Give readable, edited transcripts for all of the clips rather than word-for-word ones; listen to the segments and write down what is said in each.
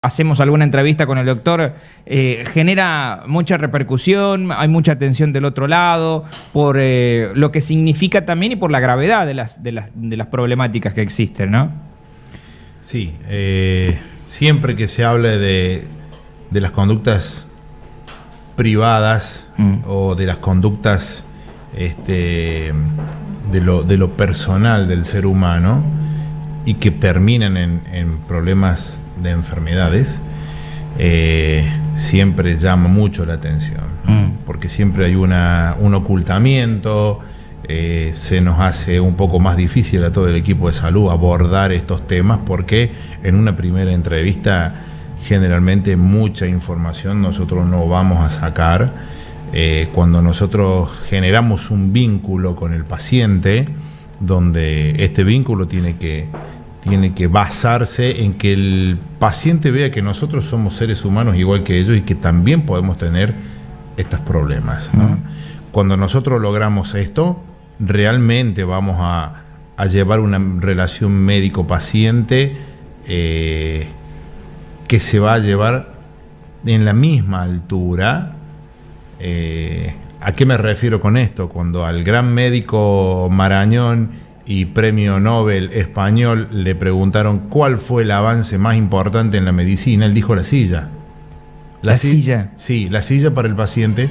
hacemos alguna entrevista con el doctor, genera mucha repercusión, hay mucha atención del otro lado, por lo que significa también y por la gravedad de las problemáticas que existen, ¿no? Sí, siempre que se hable de las conductas privadas o de las conductas de lo personal del ser humano y que terminan en problemas de enfermedades, siempre llama mucho la atención, porque siempre hay un ocultamiento, se nos hace un poco más difícil a todo el equipo de salud abordar estos temas, porque en una primera entrevista generalmente mucha información nosotros no vamos a sacar. Cuando nosotros generamos un vínculo con el paciente, donde este vínculo tiene que basarse en que el paciente vea que nosotros somos seres humanos igual que ellos y que también podemos tener estos problemas, ¿no? Cuando nosotros logramos esto, realmente vamos a llevar una relación médico-paciente que se va a llevar en la misma altura. ¿A qué me refiero con esto? Cuando al gran médico Marañón y premio Nobel español le preguntaron cuál fue el avance más importante en la medicina, él dijo la silla. ¿La silla? Sí, la silla para el paciente,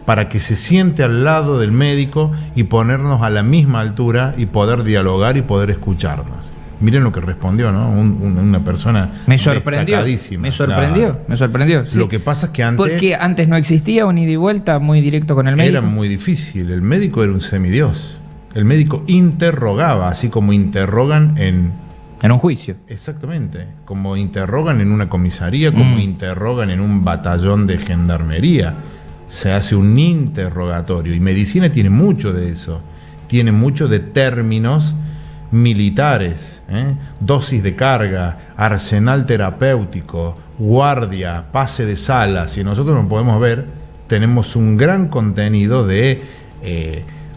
para que se siente al lado del médico y ponernos a la misma altura y poder dialogar y poder escucharnos. Miren lo que respondió, ¿no? Una persona destacadísima. Me sorprendió. Sí. Lo que pasa es que antes... Porque antes no existía un ida y vuelta muy directo con el médico. Era muy difícil. El médico era un semidios. El médico interrogaba, así como interrogan en un juicio. Exactamente. Como interrogan en una comisaría, como interrogan en un batallón de gendarmería. Se hace un interrogatorio. Y medicina tiene mucho de eso. Tiene mucho de términos militares, dosis de carga, arsenal terapéutico, guardia, pase de sala. Si nosotros no podemos ver, tenemos un gran contenido de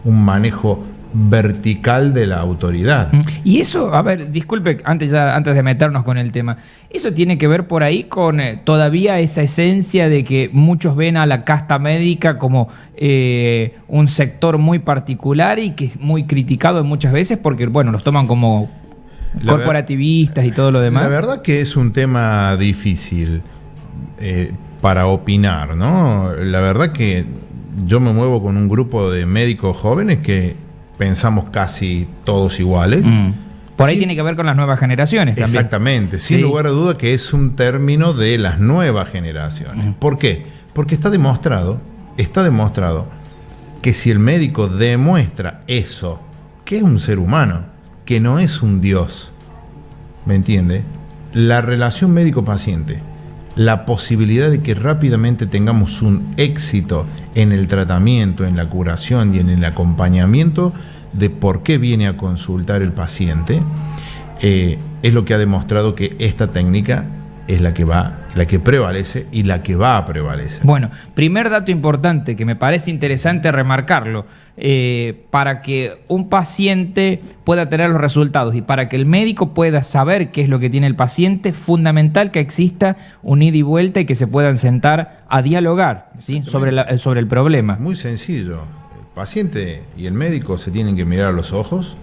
un manejo vertical de la autoridad. Y eso, a ver, disculpe, antes de meternos con el tema, ¿eso tiene que ver por ahí con todavía esa esencia de que muchos ven a la casta médica como un sector muy particular y que es muy criticado muchas veces porque, bueno, los toman como corporativistas y todo lo demás? La verdad que es un tema difícil para opinar, ¿no? La verdad que yo me muevo con un grupo de médicos jóvenes que pensamos casi todos iguales. Por ahí tiene que ver con las nuevas generaciones también. Exactamente, sin lugar a duda que es un término de las nuevas generaciones. ¿Por qué? Porque está demostrado que si el médico demuestra eso, que es un ser humano, que no es un dios, ¿me entiende? La relación médico-paciente, la posibilidad de que rápidamente tengamos un éxito en el tratamiento, en la curación y en el acompañamiento de por qué viene a consultar el paciente, es lo que ha demostrado que esta técnica es la que prevalece y la que va a prevalecer. Bueno, primer dato importante que me parece interesante remarcarlo, para que un paciente pueda tener los resultados y para que el médico pueda saber qué es lo que tiene el paciente, fundamental que exista un ida y vuelta y que se puedan sentar a dialogar, ¿sí? sobre el problema. Muy sencillo. El paciente y el médico se tienen que mirar a los ojos.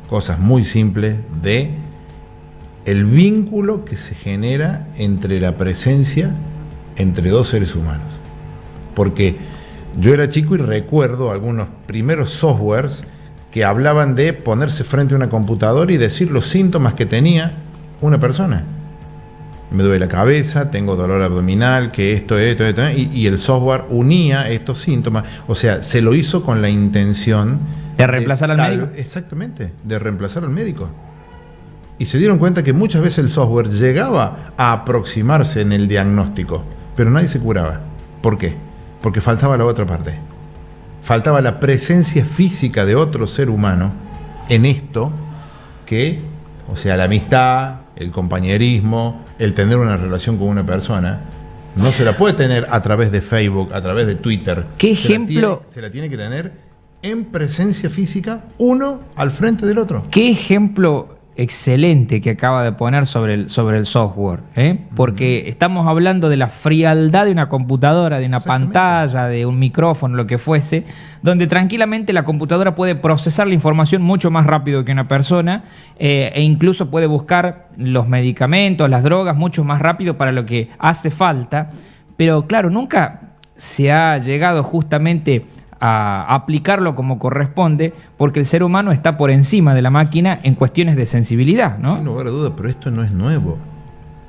Cosas muy simples de el vínculo que se genera entre la presencia entre dos seres humanos. Porque yo era chico y recuerdo algunos primeros softwares que hablaban de ponerse frente a una computadora y decir los síntomas que tenía una persona. Me duele la cabeza, tengo dolor abdominal, que esto, y el software unía estos síntomas. O sea, se lo hizo con la intención de reemplazar al médico. Exactamente, de reemplazar al médico. Y se dieron cuenta que muchas veces el software llegaba a aproximarse en el diagnóstico, pero nadie se curaba. ¿Por qué? Porque faltaba la otra parte. Faltaba la presencia física de otro ser humano en esto que, o sea, la amistad, el compañerismo, el tener una relación con una persona, no se la puede tener a través de Facebook, a través de Twitter. ¿Qué ejemplo? Se la tiene que tener en presencia física, uno al frente del otro. ¿Qué ejemplo excelente que acaba de poner sobre el software, porque estamos hablando de la frialdad de una computadora, de una pantalla, de un micrófono, lo que fuese, donde tranquilamente la computadora puede procesar la información mucho más rápido que una persona e incluso puede buscar los medicamentos, las drogas mucho más rápido para lo que hace falta, pero claro, nunca se ha llegado justamente a aplicarlo como corresponde, porque el ser humano está por encima de la máquina en cuestiones de sensibilidad, ¿no? Sin lugar a dudas, pero esto no es nuevo.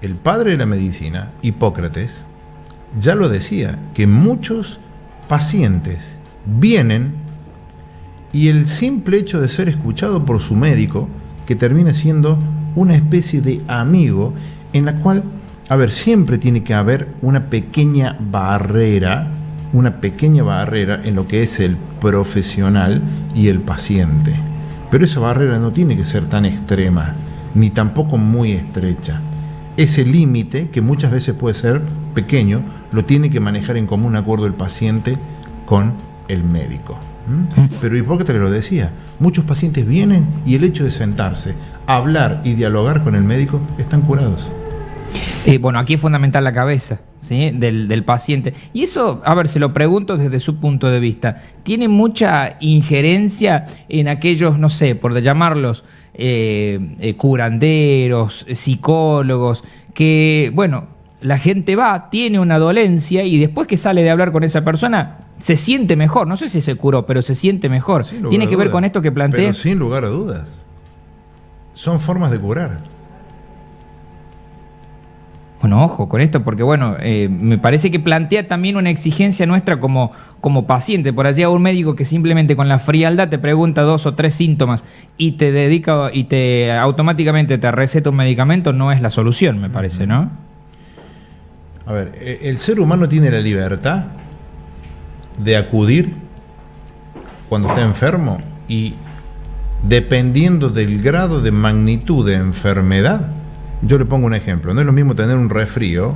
El padre de la medicina, Hipócrates, ya lo decía, que muchos pacientes vienen y el simple hecho de ser escuchado por su médico, que termina siendo una especie de amigo, en la cual, a ver, siempre tiene que haber una pequeña barrera en lo que es el profesional y el paciente. Pero esa barrera no tiene que ser tan extrema, ni tampoco muy estrecha. Ese límite, que muchas veces puede ser pequeño, lo tiene que manejar en común acuerdo el paciente con el médico. Pero Hipócrates lo decía, muchos pacientes vienen y el hecho de sentarse, hablar y dialogar con el médico, están curados. Bueno, aquí es fundamental la cabeza, ¿sí? del paciente. Y eso, a ver, se lo pregunto desde su punto de vista. ¿Tiene mucha injerencia en aquellos, no sé, por llamarlos curanderos, psicólogos, que, bueno, la gente va, tiene una dolencia y después que sale de hablar con esa persona, se siente mejor? No sé si se curó, pero se siente mejor. ¿Tiene que ver con esto que plantea? Pero sin lugar a dudas. Son formas de curar. Bueno, ojo con esto, porque bueno, me parece que plantea también una exigencia nuestra como paciente. Por allá un médico que simplemente con la frialdad te pregunta 2 o 3 síntomas y te dedica y te automáticamente te receta un medicamento, no es la solución, me parece, ¿no? A ver, el ser humano tiene la libertad de acudir cuando está enfermo y dependiendo del grado de magnitud de enfermedad. Yo le pongo un ejemplo, no es lo mismo tener un resfrío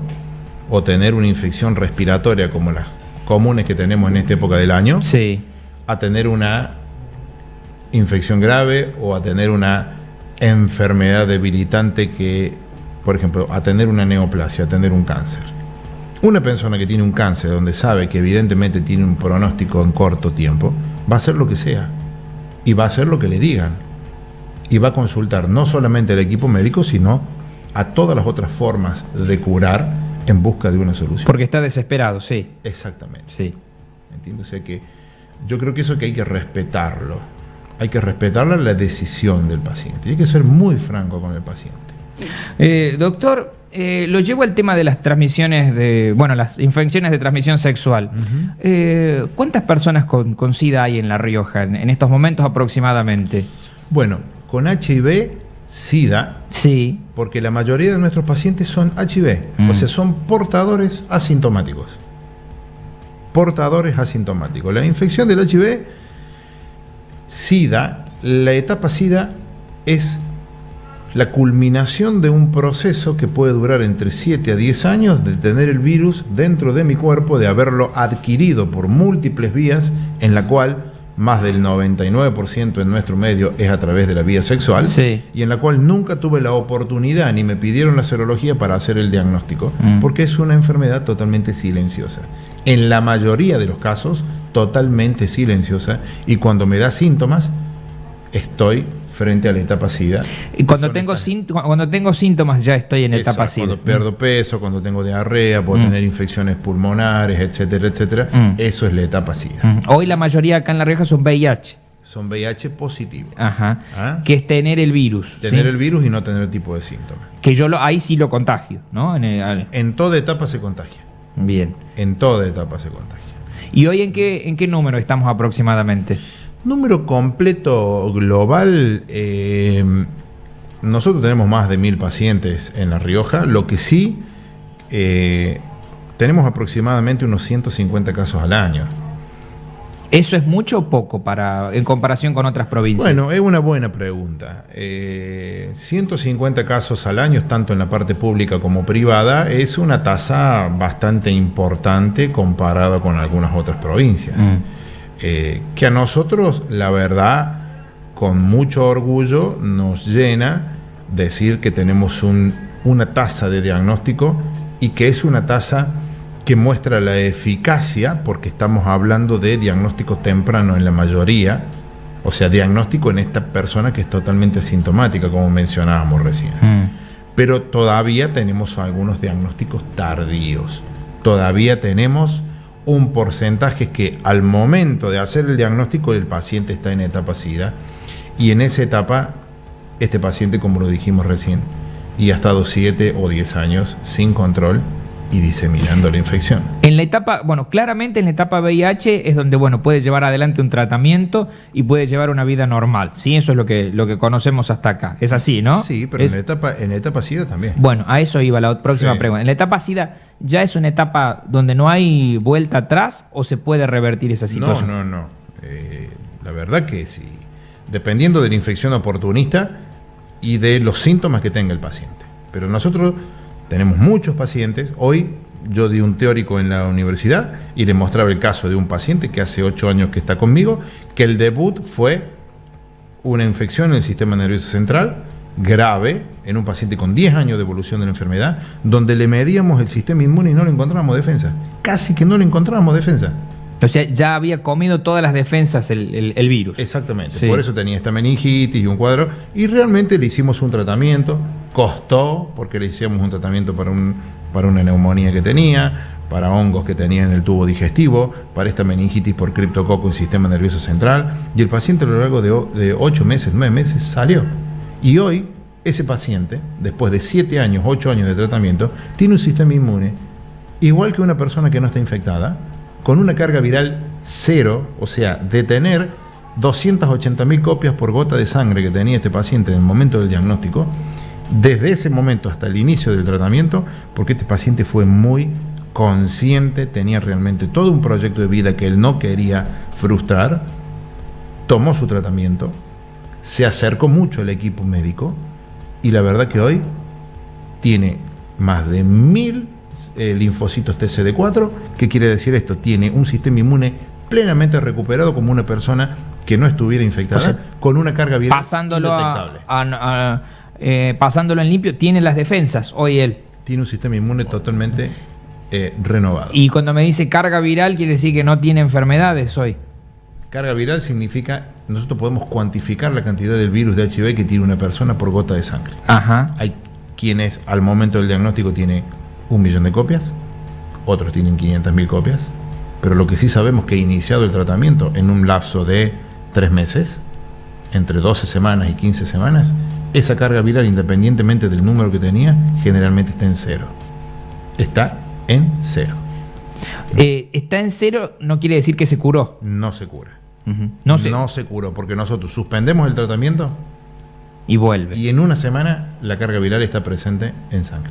o tener una infección respiratoria como las comunes que tenemos en esta época del año, sí, a tener una infección grave o a tener una enfermedad debilitante que, por ejemplo, a tener una neoplasia, a tener un cáncer. Una persona que tiene un cáncer donde sabe que evidentemente tiene un pronóstico en corto tiempo, va a hacer lo que sea y va a hacer lo que le digan y va a consultar no solamente al equipo médico, sino a todas las otras formas de curar en busca de una solución. Porque está desesperado, sí. Exactamente. Sí. ¿Entiendes? O sea que yo creo que eso que hay que respetarlo. Hay que respetar la decisión del paciente. Y hay que ser muy franco con el paciente. Doctor, lo llevo al tema de las transmisiones las infecciones de transmisión sexual. ¿Cuántas personas con SIDA hay en La Rioja en estos momentos aproximadamente? Bueno, con HIV, SIDA, sí, porque la mayoría de nuestros pacientes son HIV, o sea, son portadores asintomáticos. Portadores asintomáticos. La infección del HIV, SIDA, la etapa SIDA es la culminación de un proceso que puede durar entre 7 a 10 años de tener el virus dentro de mi cuerpo, de haberlo adquirido por múltiples vías, en la cual más del 99% en nuestro medio es a través de la vía sexual, sí, y en la cual nunca tuve la oportunidad ni me pidieron la serología para hacer el diagnóstico, porque es una enfermedad totalmente silenciosa. En la mayoría de los casos, totalmente silenciosa, y cuando me da síntomas, estoy frente a la etapa SIDA. Y cuando tengo síntomas ya estoy en etapa SIDA. Cuando pierdo peso, cuando tengo diarrea, puedo tener infecciones pulmonares, etcétera, etcétera. Eso es la etapa SIDA. Hoy la mayoría acá en La Rioja son VIH. Son VIH positivos. Ajá. ¿Ah? Que es tener el virus. Tener ¿sí? el virus y no tener tipo de síntomas. Que yo ahí sí lo contagio, ¿no? En toda etapa se contagia. Bien. En toda etapa se contagia. ¿Y hoy en qué número estamos aproximadamente? Número completo global, nosotros tenemos más de 1000 pacientes en La Rioja, lo que sí tenemos aproximadamente unos 150 casos al año. ¿Eso es mucho o poco en comparación con otras provincias? Bueno, es una buena pregunta. 150 casos al año, tanto en la parte pública como privada, es una tasa bastante importante comparada con algunas otras provincias. Que a nosotros, la verdad, con mucho orgullo nos llena decir que tenemos una tasa de diagnóstico y que es una tasa que muestra la eficacia, porque estamos hablando de diagnóstico temprano en la mayoría, o sea, diagnóstico en esta persona que es totalmente asintomática, como mencionábamos recién. Pero todavía tenemos algunos diagnósticos tardíos. Todavía tenemos un porcentaje que al momento de hacer el diagnóstico el paciente está en etapa SIDA, y en esa etapa este paciente, como lo dijimos recién, y ha estado 7 o 10 años sin control y diseminando la infección. En la etapa, bueno, claramente en la etapa VIH es donde, bueno, puede llevar adelante un tratamiento y puede llevar una vida normal, ¿sí? Eso es lo que conocemos hasta acá. Es así, ¿no? Sí, pero en la etapa SIDA también. Bueno, a eso iba la próxima pregunta. ¿En la etapa SIDA ya es una etapa donde no hay vuelta atrás o se puede revertir esa situación? No. La verdad que sí. Dependiendo de la infección oportunista y de los síntomas que tenga el paciente. Pero nosotros tenemos muchos pacientes. Hoy yo di un teórico en la universidad y le mostraba el caso de un paciente que hace 8 años que está conmigo, que el debut fue una infección en el sistema nervioso central grave, en un paciente con 10 años de evolución de la enfermedad, donde le medíamos el sistema inmune y no le encontrábamos defensa. Casi que no le encontrábamos defensa. O sea, ya había comido todas las defensas el virus. Exactamente, sí. Por eso tenía esta meningitis y un cuadro, y realmente le hicimos un tratamiento, costó, porque le hicimos un tratamiento para una neumonía que tenía, para hongos que tenía en el tubo digestivo, para esta meningitis por criptococo en sistema nervioso central, y el paciente a lo largo de 8 meses, 9 meses salió. Y hoy, ese paciente, después de 7 años, 8 años de tratamiento, tiene un sistema inmune igual que una persona que no está infectada, con una carga viral cero, o sea, de tener 280.000 copias por gota de sangre que tenía este paciente en el momento del diagnóstico, desde ese momento hasta el inicio del tratamiento, porque este paciente fue muy consciente, tenía realmente todo un proyecto de vida que él no quería frustrar, tomó su tratamiento, se acercó mucho al equipo médico, y la verdad que hoy tiene más de 1000 linfocitos TCD4. ¿Qué quiere decir esto? Tiene un sistema inmune plenamente recuperado como una persona que no estuviera infectada, o sea, con una carga viral indetectable. Pasándolo en limpio, tiene las defensas hoy él. Tiene un sistema inmune totalmente renovado. Y cuando me dice carga viral, quiere decir que no tiene enfermedades hoy. Carga viral significa, nosotros podemos cuantificar la cantidad del virus de HIV que tiene una persona por gota de sangre. Ajá. Hay quienes al momento del diagnóstico tiene 1 millón de copias, otros tienen 500.000 copias, pero lo que sí sabemos que iniciado el tratamiento en un lapso de 3 meses, entre 12 semanas y 15 semanas, esa carga viral, independientemente del número que tenía, generalmente está en 0. Está en 0. Está en 0 no quiere decir que se curó. No se cura. No se curó, porque nosotros suspendemos el tratamiento y vuelve. Y en una semana la carga viral está presente en sangre.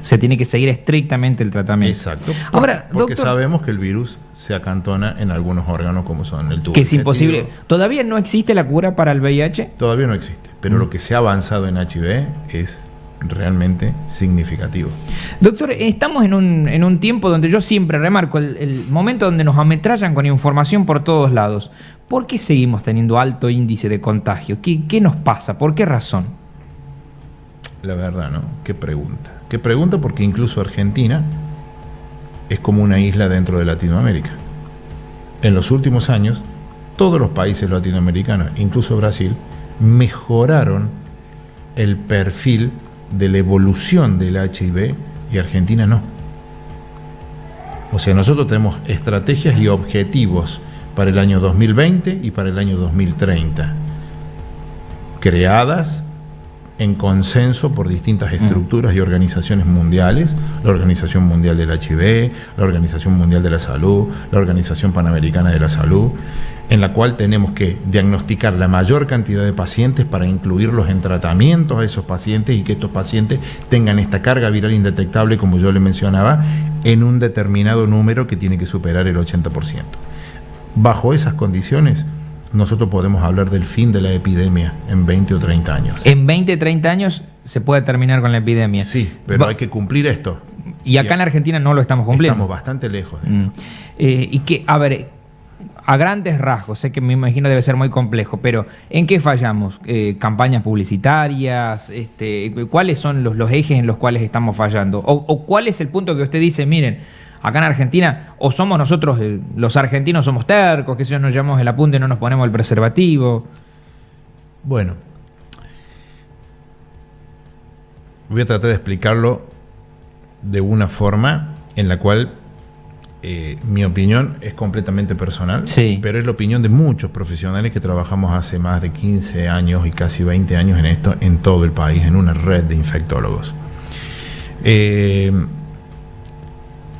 Se tiene que seguir estrictamente el tratamiento. Exacto. Ahora, porque doctor, sabemos que el virus se acantona en algunos órganos como son el tubo que es digestivo. Imposible. ¿Todavía no existe la cura para el VIH? Todavía no existe, pero lo que se ha avanzado en HIV es realmente significativo. Doctor, estamos en un tiempo donde yo siempre remarco el momento donde nos ametrallan con información por todos lados. ¿Por qué seguimos teniendo alto índice de contagio? ¿Qué nos pasa? ¿Por qué razón? La verdad, ¿no? Qué pregunta. Qué pregunta, porque incluso Argentina es como una isla dentro de Latinoamérica. En los últimos años, todos los países latinoamericanos, incluso Brasil, mejoraron el perfil de la evolución del HIV, y Argentina no. O sea, nosotros tenemos estrategias y objetivos para el año 2020 y para el año 2030, creadas en consenso por distintas estructuras y organizaciones mundiales, la Organización Mundial del HIV, la Organización Mundial de la Salud, la Organización Panamericana de la Salud, en la cual tenemos que diagnosticar la mayor cantidad de pacientes para incluirlos en tratamientos a esos pacientes, y que estos pacientes tengan esta carga viral indetectable, como yo le mencionaba, en un determinado número que tiene que superar el 80%. Bajo esas condiciones, nosotros podemos hablar del fin de la epidemia en 20 o 30 años. En 20 o 30 años se puede terminar con la epidemia. Sí, pero hay que cumplir esto. Y acá en Argentina no lo estamos cumpliendo. Estamos bastante lejos de esto. Y que, a ver, a grandes rasgos, sé que me imagino debe ser muy complejo, pero ¿en qué fallamos? ¿Campañas publicitarias? ¿Cuáles son los ejes en los cuales estamos fallando? ¿O cuál es el punto que usted dice, miren, acá en Argentina, o somos nosotros, los argentinos somos tercos, que si nos llevamos el apunte y no nos ponemos el preservativo? Bueno, voy a tratar de explicarlo de una forma en la cual mi opinión es completamente personal, sí, pero es la opinión de muchos profesionales que trabajamos hace más de 15 años y casi 20 años en esto, en todo el país, en una red de infectólogos.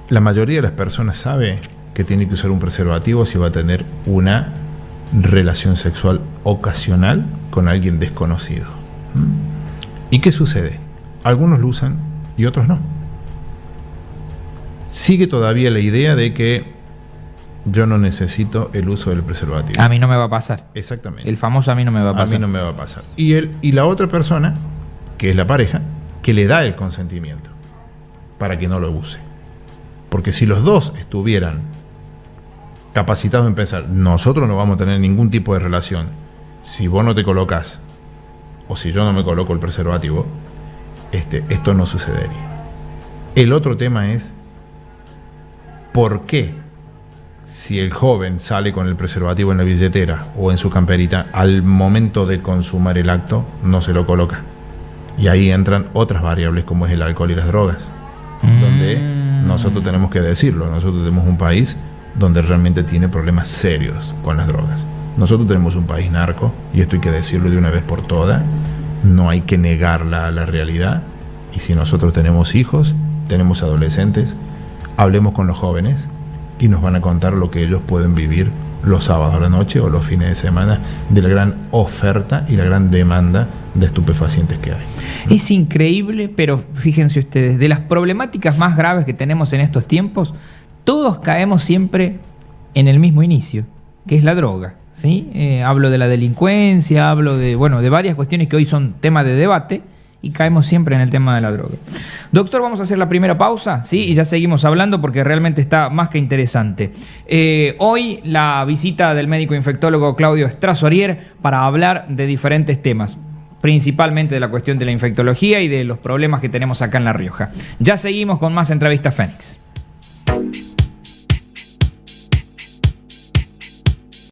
La mayoría de las personas sabe que tiene que usar un preservativo si va a tener una relación sexual ocasional con alguien desconocido. ¿Y qué sucede? Algunos lo usan y otros no. Sigue todavía la idea de que yo no necesito el uso del preservativo. A mí no me va a pasar. Exactamente. El famoso a mí no me va a pasar. A mí no me va a pasar. Y la otra persona, que es la pareja, que le da el consentimiento para que no lo use. Porque si los dos estuvieran capacitados en pensar, nosotros no vamos a tener ningún tipo de relación si vos no te colocas o si yo no me coloco el preservativo, esto no sucedería. El otro tema es ¿por qué si el joven sale con el preservativo en la billetera o en su camperita, al momento de consumar el acto no se lo coloca? Y ahí entran otras variables como es el alcohol y las drogas, donde nosotros tenemos que decirlo, nosotros tenemos un país donde realmente tiene problemas serios con las drogas. Nosotros tenemos un país narco, y esto hay que decirlo de una vez por todas, no hay que negar la realidad, y si nosotros tenemos hijos, tenemos adolescentes, hablemos con los jóvenes y nos van a contar lo que ellos pueden vivir los sábados a la noche o los fines de semana de la gran oferta y la gran demanda de estupefacientes que hay. Es increíble, pero fíjense ustedes, de las problemáticas más graves que tenemos en estos tiempos, todos caemos siempre en el mismo inicio, que es la droga, ¿sí? Hablo de la delincuencia, hablo de varias cuestiones que hoy son tema de debate, y caemos siempre en el tema de la droga. Doctor, vamos a hacer la primera pausa, ¿sí? Y ya seguimos hablando porque realmente está más que interesante. Hoy la visita del médico infectólogo Claudio Estrasorier para hablar de diferentes temas, principalmente de la cuestión de la infectología y de los problemas que tenemos acá en La Rioja. Ya seguimos con más Entrevista Fénix.